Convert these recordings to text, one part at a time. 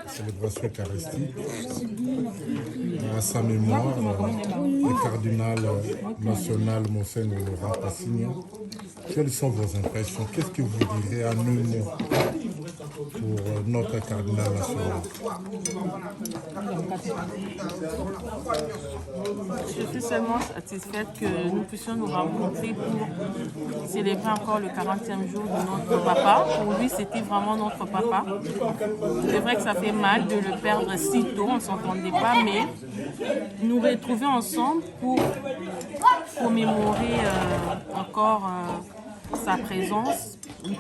Célébration eucharistique à sa mémoire, le cardinal national Monseigneur Laurent Passigna. Quelles sont vos impressions? Qu'est-ce que vous direz en un mot pour notre cardinal national? Je suis seulement satisfaite que nous puissions nous rencontrer pour célébrer encore le 40e jour de notre papa. Pour lui, c'était vraiment notre papa. C'est vrai que ça fait mal de le perdre si tôt, on ne s'entendait pas, mais nous retrouver ensemble pour commémorer encore sa présence.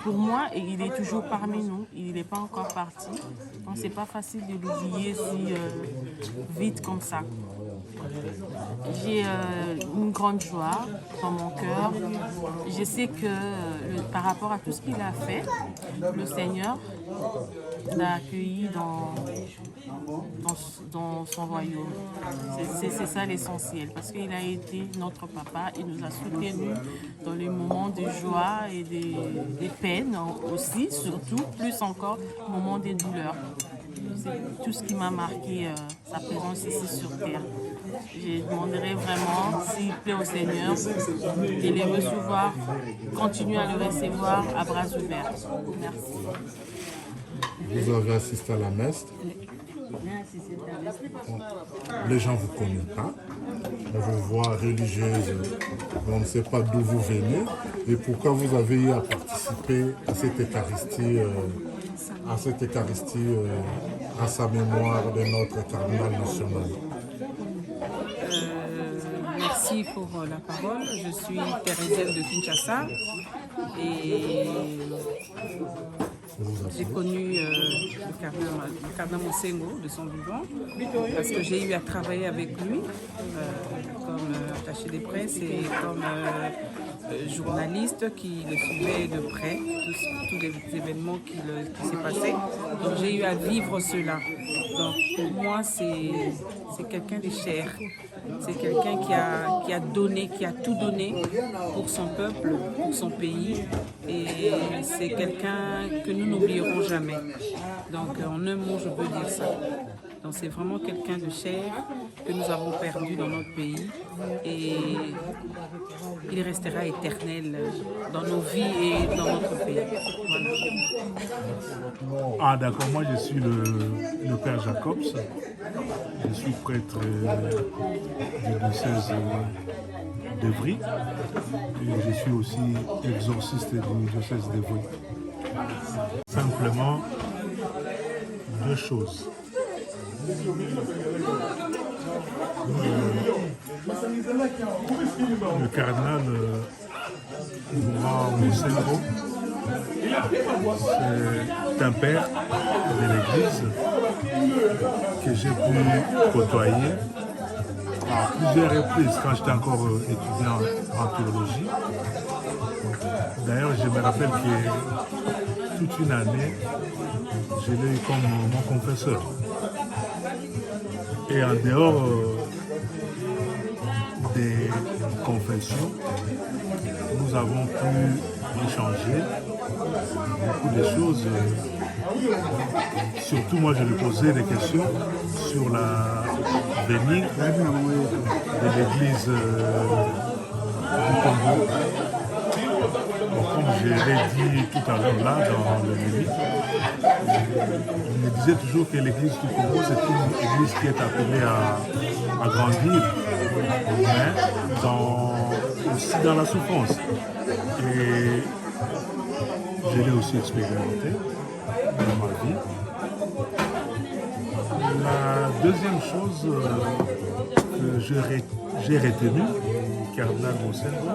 Pour moi, il est toujours parmi nous, il n'est pas encore parti. Donc c'est pas facile de l'oublier si vite comme ça. J'ai une grande joie dans mon cœur. Je sais que par rapport à tout ce qu'il a fait, le Seigneur l'a accueilli dans son royaume. C'est ça l'essentiel, parce qu'il a été notre papa, il nous a soutenus dans les moments de joie et des peines aussi, surtout, plus encore, au moment des douleurs. C'est tout ce qui m'a marqué, sa présence ici sur terre. Je demanderais vraiment, s'il plaît au Seigneur, de les recevoir, continuer à le recevoir à bras ouverts. Merci. Vous avez assisté à la messe. Les gens ne vous connaissent pas. On vous voit religieuse, mais on ne sait pas d'où vous venez. Et pourquoi vous avez eu à participer à cette Eucharistie, à sa mémoire de notre cardinal national. Merci pour la parole. Je suis thérésienne de Kinshasa et j'ai connu le cardinal Monsengo de son vivant parce que j'ai eu à travailler avec lui comme attaché des presse et comme journaliste qui le suivait de près, tous les événements qui s'est passé. Donc j'ai eu à vivre cela. Donc pour moi c'est quelqu'un de cher. C'est quelqu'un qui a donné, qui a tout donné pour son peuple, pour son pays. Et c'est quelqu'un que nous n'oublierons jamais. Donc en un mot, je peux dire ça. Donc c'est vraiment quelqu'un de cher que nous avons perdu dans notre pays et il restera éternel dans nos vies et dans notre pays. Voilà. Ah d'accord, moi je suis le père Jacobs, je suis prêtre du diocèse d'Evry et je suis aussi exorciste du diocèse d'Evry. Simplement deux choses. Le cardinal Laurent Mosengo, c'est un père de l'Église que j'ai pu côtoyer à plusieurs reprises quand j'étais encore étudiant en théologie. D'ailleurs, je me rappelle que toute une année, je l'ai eu comme mon confesseur. Et en dehors des confessions, nous avons pu échanger beaucoup de choses. Surtout, moi, je lui posais des questions sur l'avenir de l'Église du Congo. Comme je l'ai dit tout à l'heure là dans le début, il me disait toujours que l'Église du Congo, c'est une église qui est appelée à grandir, mais aussi dans la souffrance. Et je l'ai aussi expérimenté dans ma vie. La deuxième chose que j'ai retenue du cardinal Mosengo,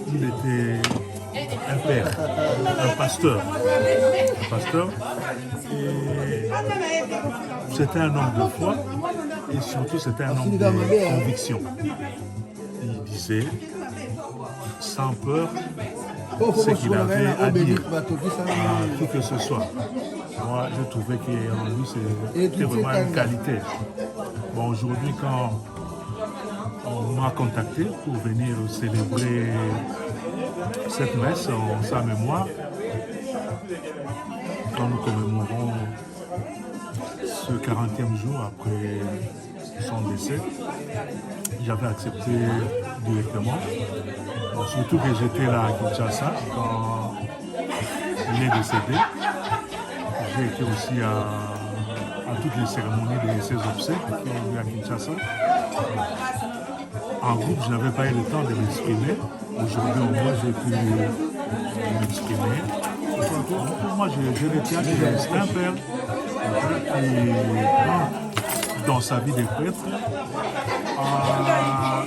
il était un père, un pasteur. Et c'était un homme de foi et surtout c'était un homme de conviction. Il disait sans peur ce qu'il avait à dire à qui que ce soit. Moi, je trouvais qu'en lui, c'était vraiment une qualité. Bon, aujourd'hui, quand on m'a contacté pour venir célébrer cette messe en sa mémoire, quand nous commémorons ce 40e jour après son décès, j'avais accepté directement. Surtout que j'étais là à Kinshasa quand il est décédé. J'ai été aussi à toutes les cérémonies de ses obsèques qui ont eu à Kinshasa. En groupe, je n'avais pas eu le temps de m'exprimer. Aujourd'hui, au moins, j'ai pu m'exprimer. Pour moi, je retiens que c'est un père qui, dans sa vie de prêtre, a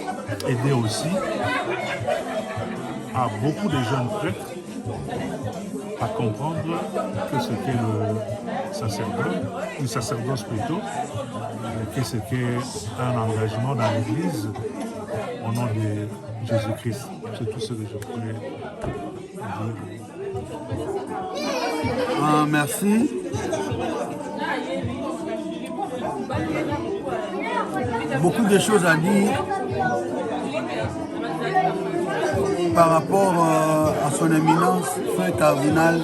aidé aussi à beaucoup de jeunes prêtres à comprendre que ce qu'est le sacerdoce plutôt, que ce qu'est un engagement dans l'Église au nom de Jésus-Christ. C'est tout ce que je voulais dire. Merci. Beaucoup de choses à dire par rapport à son éminence, frère cardinal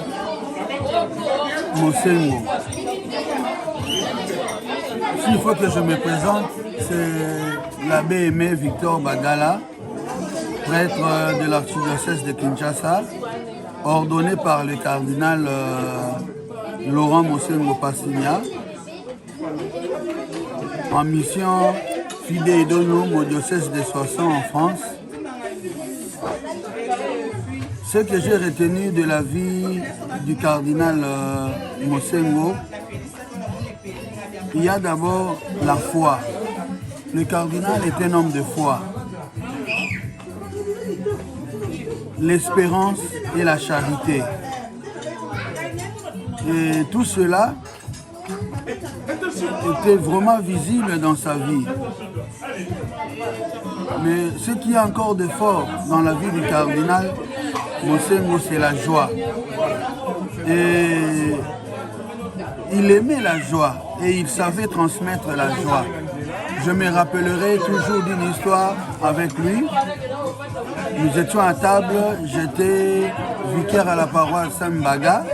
Mosengo. S'il faut que je me présente, c'est l'abbé Aimé Victor Bagala, prêtre de l'archidiocèse de Kinshasa, ordonné par le cardinal Laurent Mosengo Passigna, en mission Fidei Donum au diocèse de Soissons en France. Ce que j'ai retenu de la vie du cardinal Mosengo, il y a d'abord la foi. Le cardinal est un homme de foi. L'espérance et la charité. Et tout cela était vraiment visible dans sa vie. Mais ce qui est encore de fort dans la vie du cardinal Mosengo, c'est la joie. Et il aimait la joie et il savait transmettre la joie. Je me rappellerai toujours d'une histoire avec lui. Nous étions à table, j'étais vicaire à la paroisse Saint-Mbaga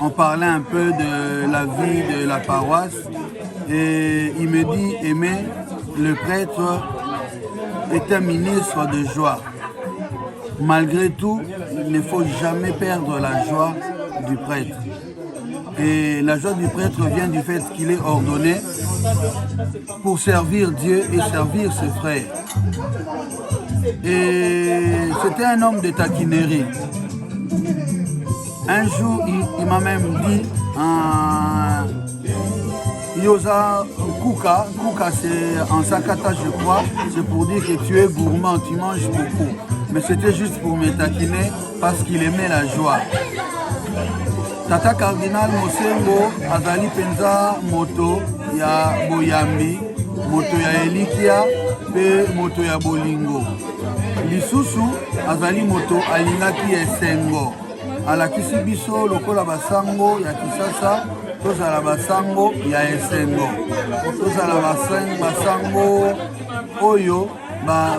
on parlait un peu de la vie de la paroisse. Et il me dit, Aimé, le prêtre est un ministre de joie. Malgré tout, il ne faut jamais perdre la joie du prêtre. Et la joie du prêtre vient du fait qu'il est ordonné pour servir Dieu et servir ses frères. Et c'était un homme de taquinerie. Un jour, il m'a même dit, Yosa Kuka, Kuka c'est en sakata je crois, c'est pour dire que tu es gourmand, tu manges beaucoup. Mais c'était juste pour me taquiner parce qu'il aimait la joie. Tata Cardinal Mosengo azali penza moto ya boyambi, moto ya elikia pe moto ya bolingo. Lisusu azali moto alingaki esengo. Alakisi biso lokola basango ya kisasa, tozala basango ya esengo. Tozala basango oyo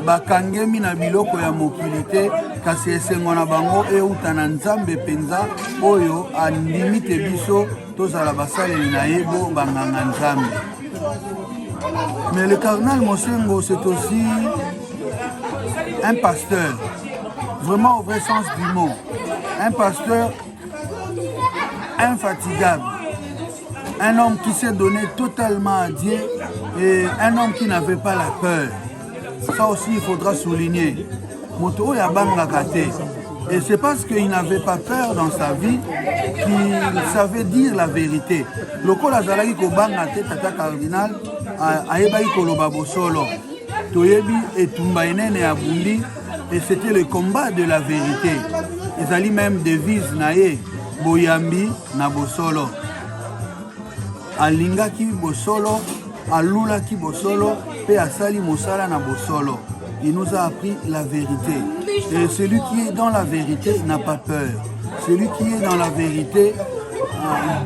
bakangemi na biloko ya mokili te, kasi esengo na bango euta na Nzambe penza oyo andimi te biso tozala basaleli na ye bo banganga Nzambe. Mais le cardinal Mosengo, c'est aussi un pasteur, vraiment au vrai sens du mot. Un pasteur infatigable, un homme qui s'est donné totalement à Dieu et un homme qui n'avait pas la peur. Ça aussi, il faudra souligner. Moto ya bangakate. Et c'est parce qu'il n'avait pas peur dans sa vie qu'il savait dire la vérité. Loko la zalaki ko bangate tata cardinal ayebaki koloba bosolo. Toyebi etumba enene ya bundi et c'était le combat de la vérité. Ils allaient même devise naye boyambi na bosolo. Alingaki bosolo, alulaki bosolo, pe asali mosala na bosolo. Il nous a appris la vérité. Et celui qui est dans la vérité n'a pas peur. Celui qui est dans la vérité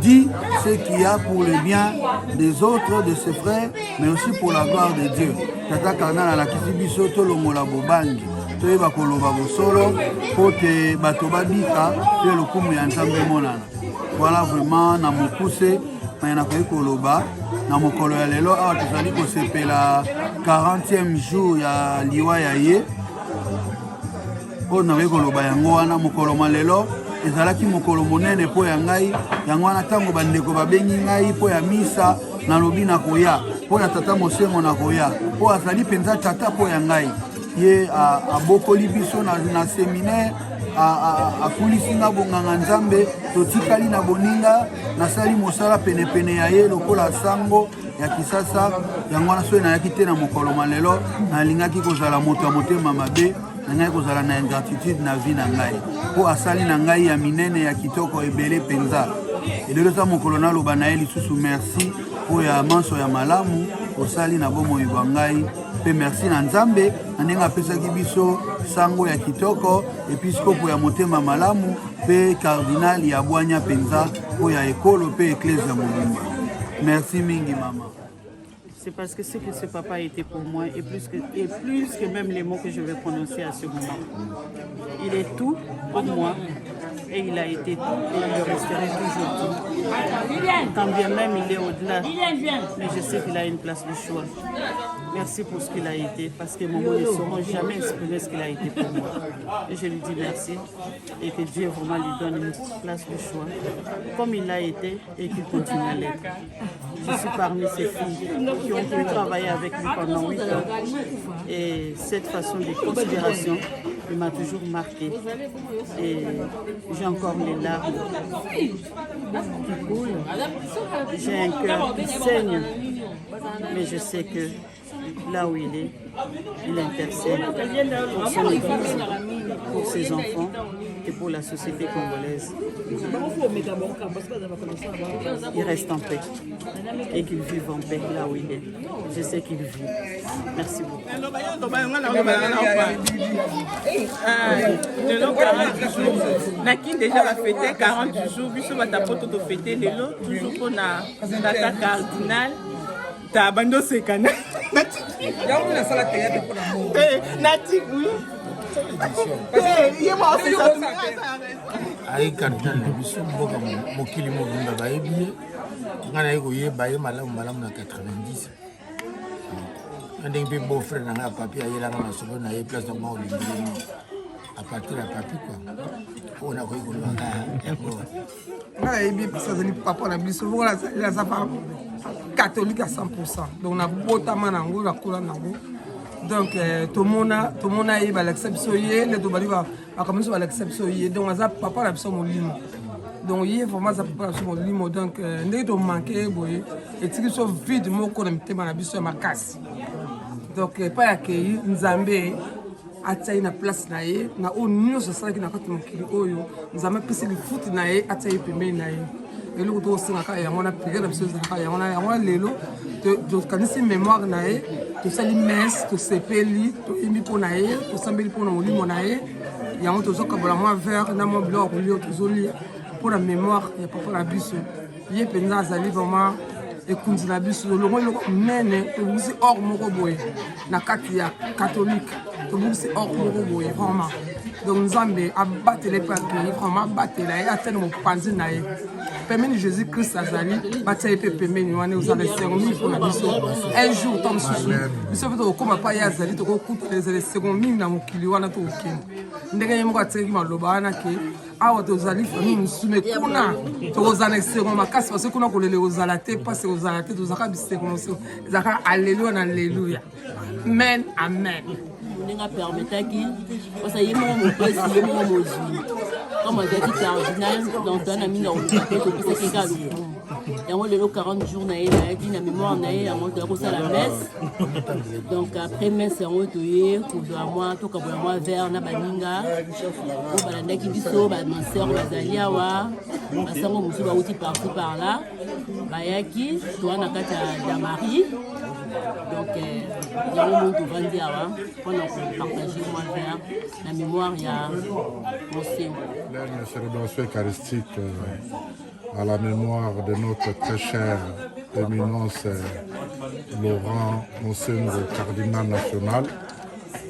dit ce qu'il y a pour le bien des autres, de ses frères, mais aussi pour la gloire de Dieu. Tata Cardinal alakisi biso tolongola bobangi. Toyeba koloba bosolo po ke bato babika pe lokumu ya Nzambe monana. Voilà vraiment na mokuse na koyi koloba na mokolo ya lelo awa tozali kosepela 40e jour ya liwa ya ye. Po na koyi koloba yango wana mokolo malelo ezalaki mokolo monene po ya ngai yango wana ntango bandeko babengi ngai po ya misa nalobi na koya po ya tata Mosengo na koya po azali mpenza tata po ya ngai ye abokoli biso na séminaire akulisi nga bonganga Nzambe totikali na boninga nasali mosala penepene ya ye lokola sango ya kisasa yango wana soki nayaki te na mokolo malelo nalingaki kozala moto ya motema mabe nangai kozala na ingratitude na vie na ngai po asali na ngai ya minene ya kitoko ebele penza elelo ta mokolo naloba na ye lisusu merci po ya manso ya malamu osali na bomoi bwa ngai pe merci na Nzambe na ndenge apesaki biso sango ya kitoko episkopo ya motema malamu pe cardinal ya bwanya penza po ya ekolo pe eklezia mobimba. Merci mingi mama. C'est parce que ce que ce papa a été pour moi et plus que même les mots que je vais prononcer à ce moment. Il est tout pour moi et il a été tout et il le resterait toujours tout. Quand bien même il est au-delà, mais je sais qu'il a une place de choix. Merci pour ce qu'il a été, parce que mes mots ne sauront jamais exprimer ce qu'il a été pour moi. Et je lui dis merci et que Dieu vraiment lui donne une place de choix, comme il l'a été et qu'il continue à l'être. Je suis parmi ces filles qui ont pu travailler avec lui pendant 8 ans. Et cette façon de considération, il m'a toujours marqué. Et j'ai encore les larmes qui coulent. J'ai un cœur qui saigne. Mais je sais que là où il est, il intercède pour son église, pour ses enfants et pour la société congolaise. Il reste en paix et qu'il vive en paix là où il est. Je sais qu'il vit. Merci beaucoup. Naki déjà va fêter 40 jours, biso batapoto to fêter lelo toujours pour na tata cardinal ta bando sekana. Nati oui. ayi cardinal na biso mboka mokili mobimba bayebi ye nga naye koyeba ye malamu na 90 ndenge mpe beau-frère na nga papi ayelanga masolo na ye place donc ma olingeli à partir ya papi quoi oyo nakoki kolobaka yango nga nayebi biso azali papa na biso vokola aza pa catholique à 100%. Donc na botama nango na kola nango. Donc tomona ye ba l'exception ye le to bali ba comme ça ba l'exception ye donc aza papa la biso molimo. Donc ye vraiment ça papa la biso molimo donc ndenge to manquer boye et tiki so vide moko na mitema na biso ya makasi. Donc pas ya ke nzambe atia na place na ye na o nyonso salaki na kati mokili oyo nzambe pesi lifuti na ye atia ye pembeni na ye. Et le retour aussi na yango na période la chose na yango lelo to kanisi mémoire na ye to sali messe to sepeli to imi po na ye to sambeli po na molimo na ye yango to zokabola moi vers na mo blog lio to zoli pour la mémoire ya papa na biso ye penza azali vraiment ekunzi na biso longo loko nene to busi or moko boye na kati ya catholique to busi or moko boye vraiment. Donc Nzambe abatele pa ki vraiment abatela ye atene mo panzi na ye. Pemeni Jésus-Christ azali batia pe pemeni wana uzale seconde pour na biso. Un jour tom susu. Biso veto koma pa ya azali to ko kutu les seconde na mokili wana to okende. Ndenge ye moko ateki maloba wana ke awa to zali famille musume kuna to ozana seconde makasi parce que kuna ko lele ozala te parce que ozala te to zaka bi seconde zaka alléluia na alléluia. Amen amen. Nga permetaki parce que yemo mo pesi yemo mo zui comme azaki cardinal donc dans na minga on peut to pesa keka lu yango lelo 40 jours na ye na dit na mémoire na ye yango to ko la messe donc après messe yango to ye ko do moi to ka bo moi vers na baninga o balandaki biso ba manseur bazali awa basango musu ba uti partout par là bayaki to na kata ya Marie donc yango mo to vandi awa pendant partager moi vers la mémoire il y a monsieur une célébration eucharistique à la mémoire de notre très cher éminence Laurent Monseigneur le cardinal national.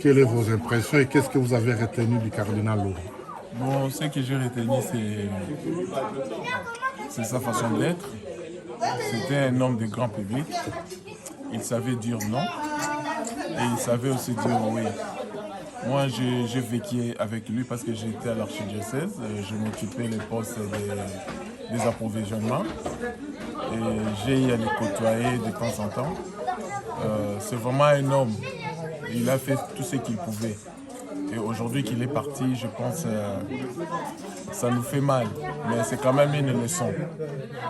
Quelles sont vos impressions et qu'est-ce que vous avez retenu du cardinal Laurent? Bon, ce que j'ai retenu, c'est sa façon d'être. C'était un homme de grand public. Il savait dire non et il savait aussi dire oui. Moi, j'ai vécu avec lui parce que j'étais à l'archidiocèse. Je m'occupais des postes des approvisionnements et j'ai eu à le côtoyer de temps en temps. C'est vraiment un homme. Il a fait tout ce qu'il pouvait. Et aujourd'hui qu'il est parti, je pense que ça nous fait mal. Mais c'est quand même une leçon.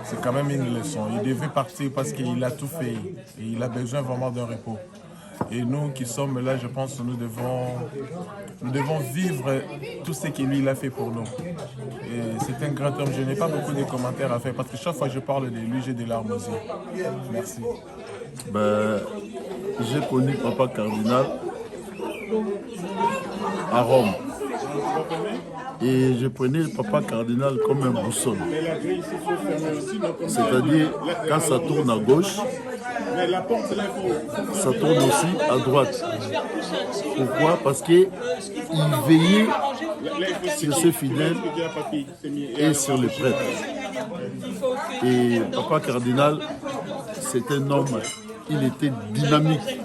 C'est quand même une leçon. Il devait partir parce qu'il a tout fait. Et il a besoin vraiment d'un repos. Et nous qui sommes là, je pense que nous devons vivre tout ce que lui il a fait pour nous. Et c'est un grand homme. Je n'ai pas beaucoup de commentaires à faire parce que chaque fois que je parle de lui, j'ai des larmes aux yeux. Merci. J'ai connu Papa Cardinal à Rome. Et je prenais le Papa Cardinal comme un boussole. C'est-à-dire, quand ça tourne à gauche, ça tourne aussi à droite. Pourquoi? Parce qu'il veillait sur ses fidèles et sur les prêtres. Et Papa Cardinal, c'est un homme, il était dynamique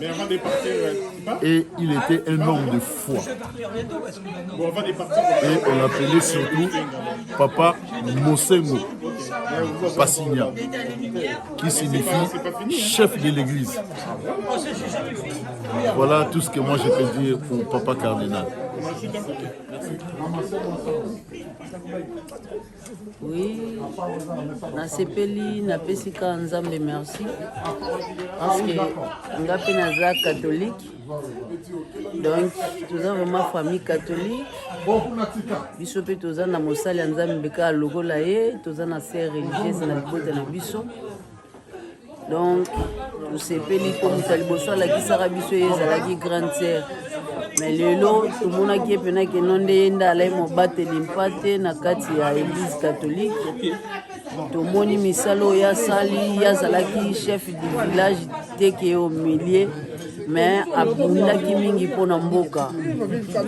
et il était un homme de foi. Et on l'appelait surtout Papa Mosengo Passigna, qui signifie chef de l'église. Voilà tout ce que moi je peux dire pour Papa Cardinal. Oui, na sepeli na pesika nzambe merci parce que nga pe naza catholique donc toza vraiment famille catholique biso pe toza na mosali ya nzambe ka lokola ye toza na sœur religieuse na libota na biso donc tosepeli po moto ya liboso alakisaka biso ye ezalaki grande sœur. Mais lelo tomonaki ye mpena keno nde ye nde alai mobateli mpate na kati ya église catholique tomoni misala oyo asali ye azalaki chef du village te ke ye au milieu mais abundaki mingi mpona mboka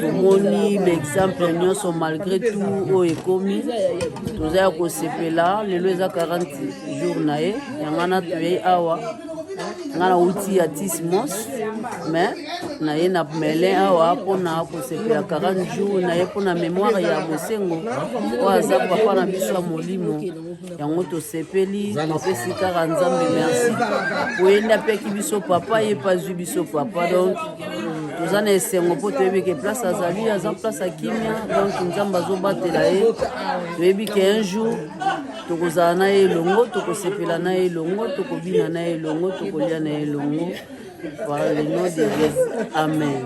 tomoni baexemple nyonso malgré tout oyo ekomi toza ya kosepela lelo eza 40 jour na ye yangana toyei awa nga nauti ya tismos mais na ye na melin awa mpona kosepela 40 jour na ye mpona mémoire ya bosengo oyo aza papa na biso ya molimo yango tosepeli topesi kaka nzambe merci oyenda apeki biso papa ye pazwi biso papa donc toza na esengo mpo toyebi ke place azali aza place ya kimia donc nzambe azobatela ye toyebi ke un jour tokozala na ye elongo tokosepela na ye elongo tokobina na ye elongo tokolia na ye elongo par le nom de Jésus amen.